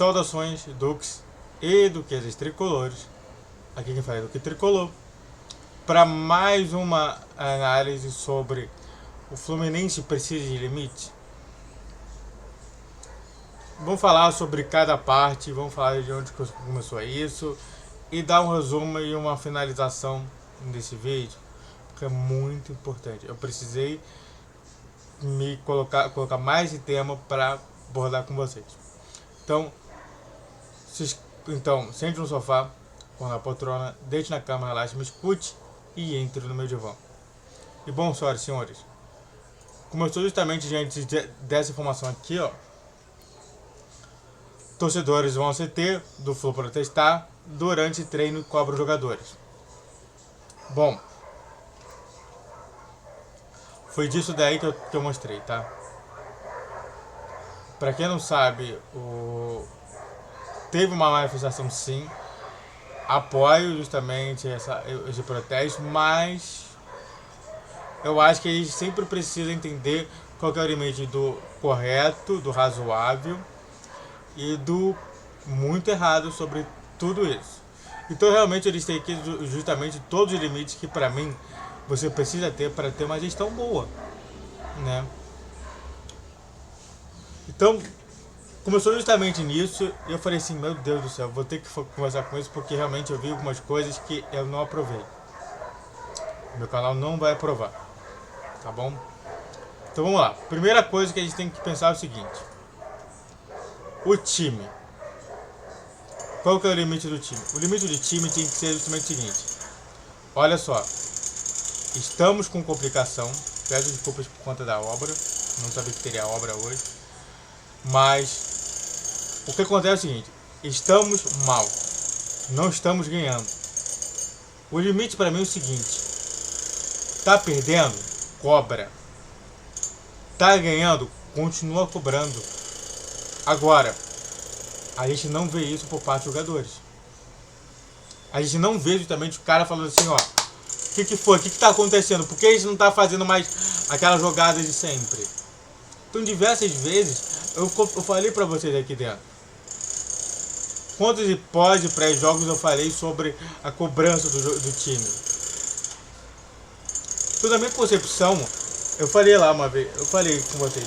Saudações, Dux e duquesas tricolores. Aqui quem fala é Duque Tricolor. Para mais uma análise sobre o Fluminense precisa de limite. Vamos falar sobre cada parte, vamos falar de onde começou isso e dar um resumo e uma finalização desse vídeo, porque é muito importante. Eu precisei me colocar mais de tema para abordar com vocês. Então, sente no sofá ou na poltrona, deite na cama, relaxe, me escute e entre no meu divã. E bom, senhoras e senhores, começou justamente diante dessa informação aqui, ó. Torcedores vão ao CT do Flu protestar durante treino e cobra os jogadores. Bom, foi disso daí que eu mostrei, tá? Pra quem não sabe, teve uma manifestação sim, apoio justamente esse protesto, mas eu acho que a gente sempre precisa entender qual que é o limite do correto, do razoável e do muito errado sobre tudo isso. Então realmente eles têm aqui justamente todos os limites que pra mim você precisa ter para ter uma gestão boa, né? Então começou justamente nisso e eu falei assim, meu Deus do céu, vou ter que conversar com isso porque realmente eu vi algumas coisas que eu não aprovei. Meu canal não vai aprovar, tá bom? Então vamos lá. Primeira coisa que a gente tem que pensar é o seguinte: o time. Qual que é o limite do time? O limite do time tem que ser justamente o seguinte: olha só, estamos com complicação, peço desculpas por conta da obra, não sabia que teria obra hoje, mas o que acontece é o seguinte: estamos mal, não estamos ganhando. O limite para mim é o seguinte: tá perdendo? Cobra. Tá ganhando? Continua cobrando. Agora, a gente não vê isso por parte dos jogadores. A gente não vê justamente o cara falando assim, ó, o que foi? O que tá acontecendo? Por que a gente não tá fazendo mais aquelas jogadas de sempre? Então, diversas vezes, eu falei pra vocês aqui dentro. Quantos pós pré-jogos eu falei sobre a cobrança do time? Então, na minha concepção, eu falei lá uma vez, eu falei com vocês,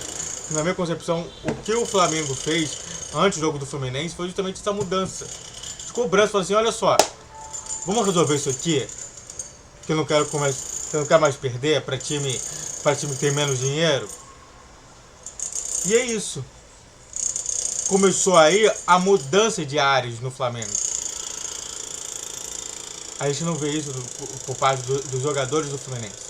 na minha concepção, o que o Flamengo fez antes do jogo do Fluminense foi justamente essa mudança de cobrança. Falei assim, olha só, vamos resolver isso aqui, que eu não quero mais perder para time que tem menos dinheiro. E é isso. Começou aí a mudança de áreas no Flamengo. A gente não vê isso por parte dos jogadores do Fluminense.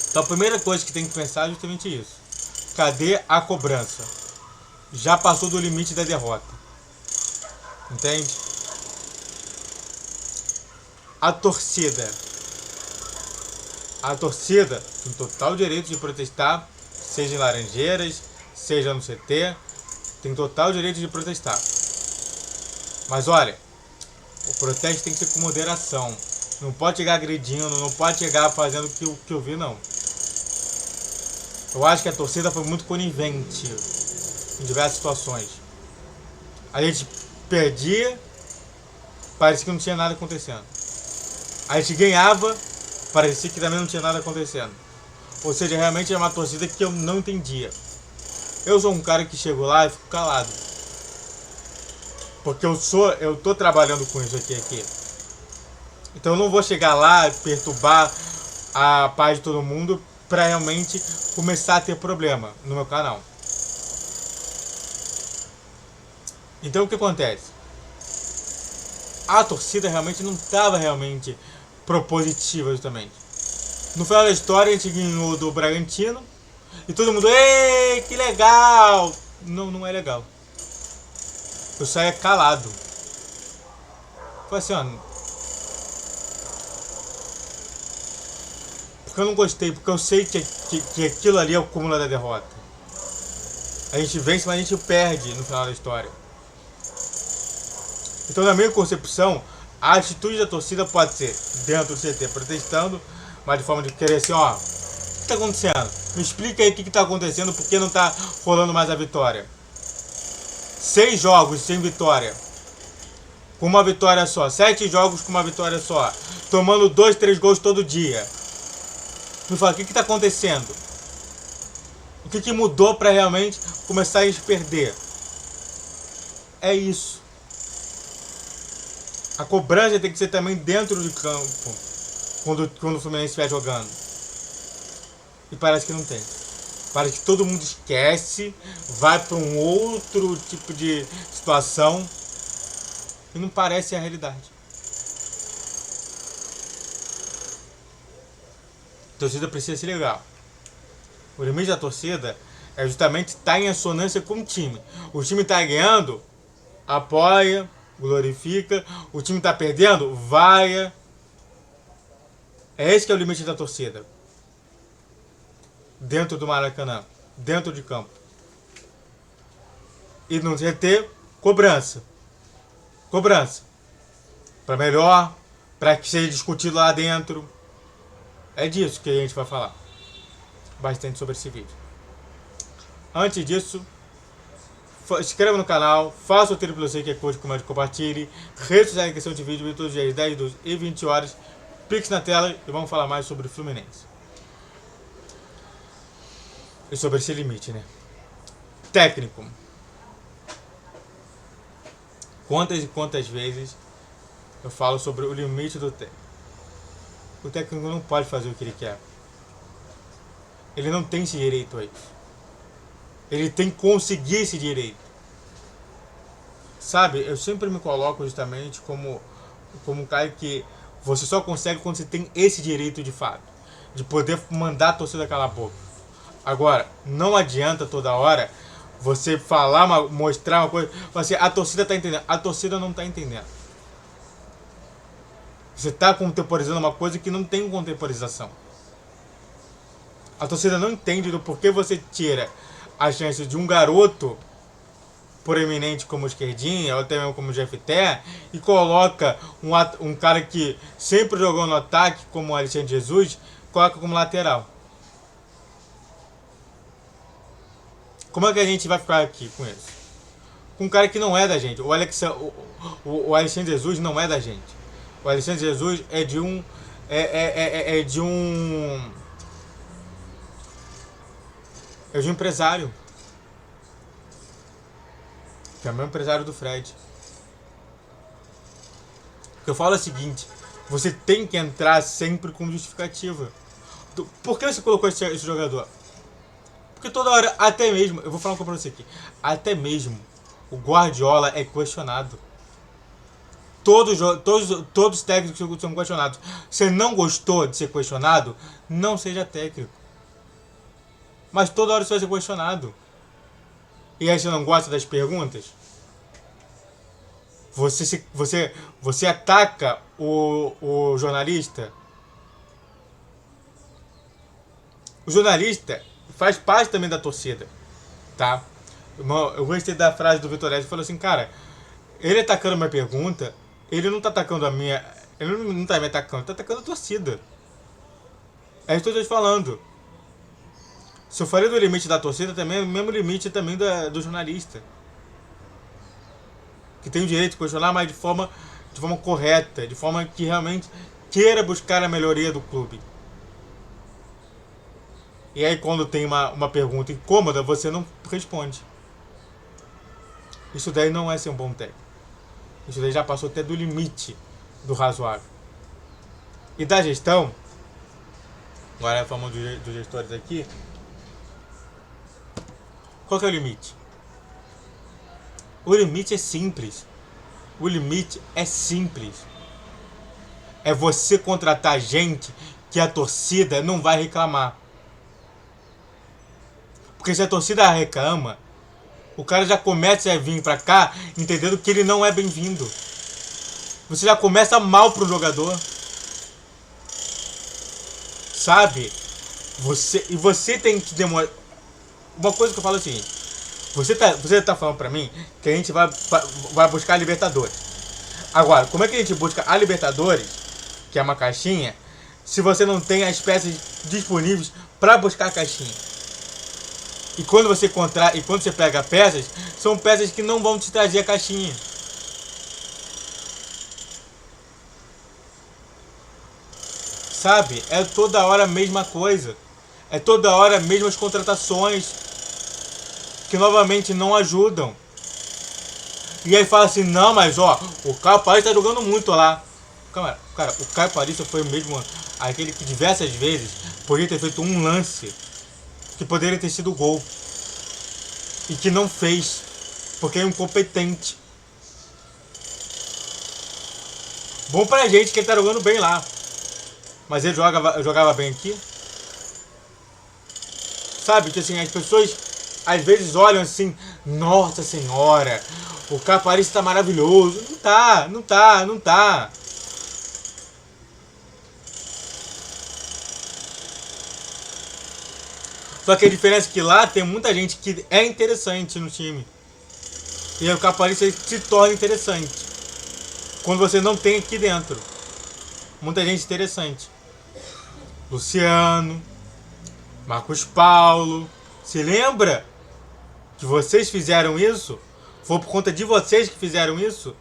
Então a primeira coisa que tem que pensar é justamente isso. Cadê a cobrança? Já passou do limite da derrota. Entende? A torcida. A torcida tem total direito de protestar, seja em Laranjeiras, seja no CT, tem total direito de protestar. Mas olha, o protesto tem que ser com moderação. Não pode chegar agredindo, não pode chegar fazendo o que eu vi, não. Eu acho que a torcida foi muito conivente em diversas situações. A gente perdia, parecia que não tinha nada acontecendo. A gente ganhava, parecia que também não tinha nada acontecendo. Ou seja, realmente é uma torcida que eu não entendia. Eu sou um cara que chego lá e fico calado. Porque eu tô trabalhando com isso aqui. Então eu não vou chegar lá e perturbar a paz de todo mundo para realmente começar a ter problema no meu canal. Então o que acontece? A torcida realmente não estava realmente propositiva justamente. No final da história a gente ganhou do Bragantino e todo mundo, ei, que legal! Não é legal. Eu saía calado. Foi assim, ó. Porque eu não gostei, porque eu sei que aquilo ali é o cúmulo da derrota. A gente vence, mas a gente perde no final da história. Então, na minha concepção, a atitude da torcida pode ser dentro do CT protestando, mas de forma de querer assim, ó, o que está acontecendo? Me explica aí o que está acontecendo, por que não está rolando mais a vitória. 6 jogos sem vitória, com uma vitória só, 7 jogos com uma vitória só, tomando 2, 3 gols todo dia. Me fala, o que está acontecendo? O que mudou para realmente começar a perder? É isso. A cobrança tem que ser também dentro de campo, quando o Fluminense estiver jogando. E parece que não tem. Parece que todo mundo esquece, vai para um outro tipo de situação e não parece a realidade. A torcida precisa ser legal. O limite da torcida é justamente estar em assonância com o time. O time está ganhando, apoia, glorifica. O time está perdendo, vaia. É esse que é o limite da torcida. Dentro do Maracanã, dentro de campo. E no CT, cobrança. Cobrança. Para melhor, para que seja discutido lá dentro. É disso que a gente vai falar bastante sobre esse vídeo. Antes disso, se inscreva no canal, faça o triplo C que é curte, comente, compartilhe. Redes sociais em questão de vídeo todos os dias 10, 12 e 20 horas. Pix na tela e vamos falar mais sobre o Fluminense. E sobre esse limite, né? Técnico. Quantas e quantas vezes eu falo sobre o limite do técnico. O técnico não pode fazer o que ele quer. Ele não tem esse direito a isso. Ele tem que conseguir esse direito. Sabe, eu sempre me coloco justamente como um cara que você só consegue quando você tem esse direito de fato. De poder mandar a torcida calar a boca. Agora, não adianta toda hora você falar, mostrar uma coisa, assim, a torcida está entendendo. A torcida não está entendendo. Você está contemporizando uma coisa que não tem contemporização. A torcida não entende do porquê você tira a chance de um garoto proeminente como o Esquerdinha, ou até mesmo como o Jefté, e coloca um cara que sempre jogou no ataque, como o Alexandre Jesus, coloca como lateral. Como é que a gente vai ficar aqui com isso? Com um cara que não é da gente. O Alexandre Jesus não é da gente. O Alexandre Jesus é de um... É de um empresário. Que é o mesmo empresário do Fred. O que eu falo é o seguinte: você tem que entrar sempre com justificativa. Por que você colocou esse jogador? Porque toda hora, até mesmo, eu vou falar uma coisa pra você aqui, até mesmo o Guardiola é questionado. Todos os técnicos são questionados. Você não gostou de ser questionado? Não seja técnico. Mas toda hora você vai ser questionado. E aí você não gosta das perguntas? Você ataca o jornalista? O jornalista faz parte também da torcida, tá? Eu gostei da frase do Vitor Ele falou assim, cara, ele atacando a minha pergunta, ele não tá atacando a minha... Ele não tá me atacando, tá atacando a torcida. É isso que eu estou falando. Se eu falei do limite da torcida, também é o mesmo limite também do jornalista. Que tem o direito de questionar, mas de forma correta, de forma que realmente queira buscar a melhoria do clube. E aí quando tem uma pergunta incômoda, você não responde. Isso daí não é ser um bom técnico. Isso daí já passou até do limite do razoável. E da gestão, agora falando dos gestores aqui, qual que é o limite? O limite é simples. O limite é simples. É você contratar gente que a torcida não vai reclamar. Porque se a torcida reclama, o cara já começa a vir pra cá entendendo que ele não é bem-vindo. Você já começa mal pro jogador. Sabe? Você tem que demorar. Uma coisa que eu falo é o seguinte: você tá falando pra mim que a gente vai buscar a Libertadores. Agora, como é que a gente busca a Libertadores, que é uma caixinha, se você não tem as peças disponíveis pra buscar a caixinha? E quando você pega peças, são peças que não vão te trazer a caixinha. Sabe? É toda hora a mesma coisa. É toda hora as mesmas contratações que novamente não ajudam. E aí fala assim, não, mas ó, o Caio Paris tá jogando muito lá. Cara, o Caio Paris foi o mesmo, aquele que diversas vezes poderia ter feito um lance que poderia ter sido gol. E que não fez, porque é incompetente. Bom pra gente que ele tá jogando bem lá. Mas ele jogava bem aqui. Sabe, que assim, as pessoas às vezes olham assim, nossa senhora, o Caio Paris tá maravilhoso. Não tá. Só que a diferença é que lá tem muita gente que é interessante no time. E aí o Caio Paris se torna interessante. Quando você não tem aqui dentro. Muita gente interessante. Luciano, Marcos Paulo. Se lembra que vocês fizeram isso? Foi por conta de vocês que fizeram isso?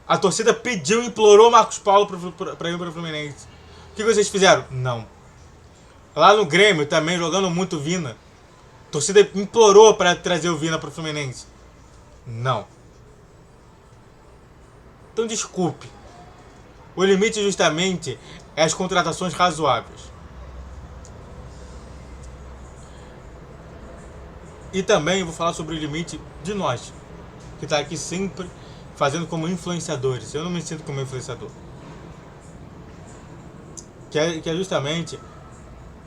A torcida pediu, implorou Marcos Paulo pra ir pro Fluminense. O que vocês fizeram? Não. Lá no Grêmio também jogando muito Vina. A torcida implorou para trazer o Vina pro Fluminense. Não. Então desculpe. O limite justamente é as contratações razoáveis. E também vou falar sobre o limite de nós, que está aqui sempre fazendo como influenciadores. Eu não me sinto como influenciador. Que é justamente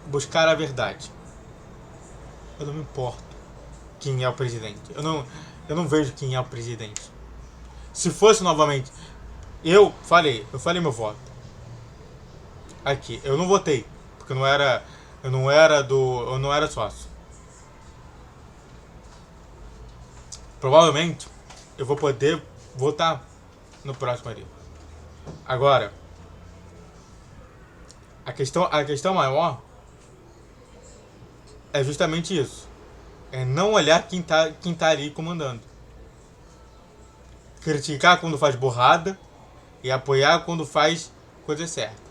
buscar a verdade. Eu não me importo quem é o presidente. Eu não vejo quem é o presidente. Se fosse novamente, eu falei meu voto. Aqui, eu não votei, porque eu não era sócio. Provavelmente eu vou poder votar no próximo ali. Agora, a questão maior é justamente isso. É não olhar quem tá ali comandando. Criticar quando faz burrada e apoiar quando faz coisa certa.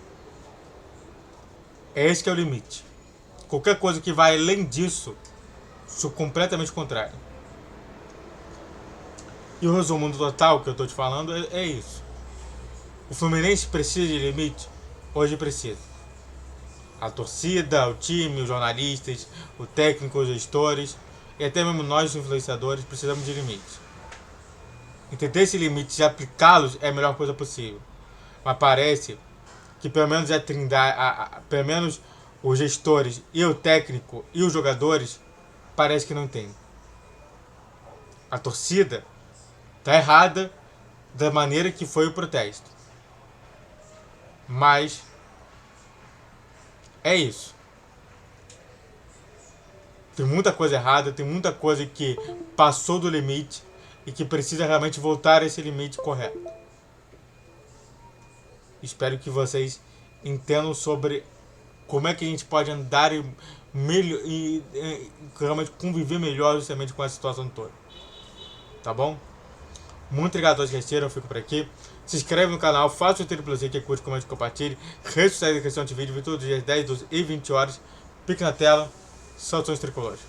É esse que é o limite. Qualquer coisa que vai além disso, sou completamente contrário. E o resumo do total que eu tô te falando é isso. O Fluminense precisa de limite? Hoje precisa. A torcida, o time, os jornalistas, o técnico, os gestores e até mesmo nós, os influenciadores, precisamos de limites. Entender esse limite e aplicá-los é a melhor coisa possível. Mas parece que pelo menos a trindade, pelo menos os gestores e o técnico e os jogadores parece que não tem. A torcida tá errada da maneira que foi o protesto. Mas é isso. Tem muita coisa errada, tem muita coisa que passou do limite e que precisa realmente voltar a esse limite correto. Espero que vocês entendam sobre como é que a gente pode andar e realmente conviver melhor justamente com essa situação toda. Tá bom? Muito obrigado a todos que assistiram, eu fico por aqui. Se inscreve no canal, faça o triplo Z, que curte, comente, compartilhe. Redes sociais da questão de vídeo, todos os dias 10, 12 e 20 horas. Pique na tela. Saudações tricolores.